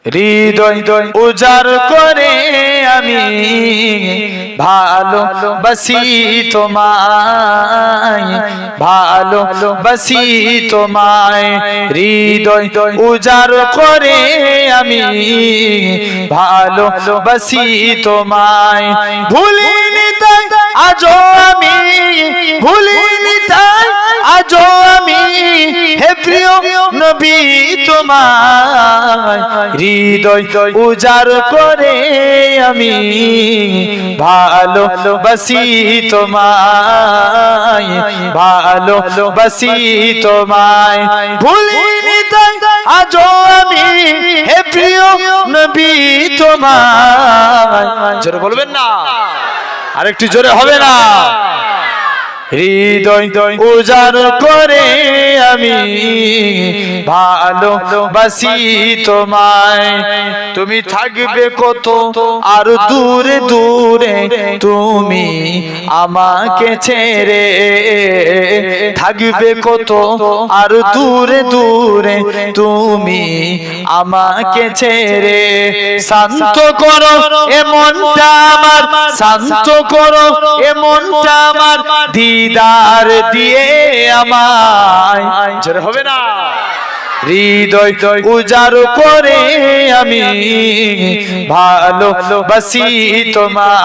হৃদয় উজাড় করে আমি ভালোবাসি তোমায়, ভালোবাসি তোমায়। হৃদয় উজাড় করে আমি ভালোবাসি তোমায়। ভুলিনি তাই আজও আমি, ভুলিনি তাই আজও আমি, হে প্রিয় নবী তোমায়। হৃদয় উজাড় করে আমি ভালোবাসি তোমায়, ভালোবাসি তোমায়। ভুলিনি তাই আজও আমি, হে প্রিয় নবী তোমায়। জোরে বলবেন না, আরেকটু জোরে হবে না? হৃদয় উজাড় করে আমি ভালোবাসি তোমায়। তুমি থাকবে কত আর দূরে দূরে, তুমি আমাকে ছেড়ে থাকবে কত আর দূরে দূরে, তুমি আমাকে ছেড়ে। শান্ত করো এ মনটা আমার, শান্ত করো এ মনটা আমার, দিদার দিয়ে আমায়। জোরে হবে না? হৃদয় উজাড় করে আমি ভালোবাসি তোমায়।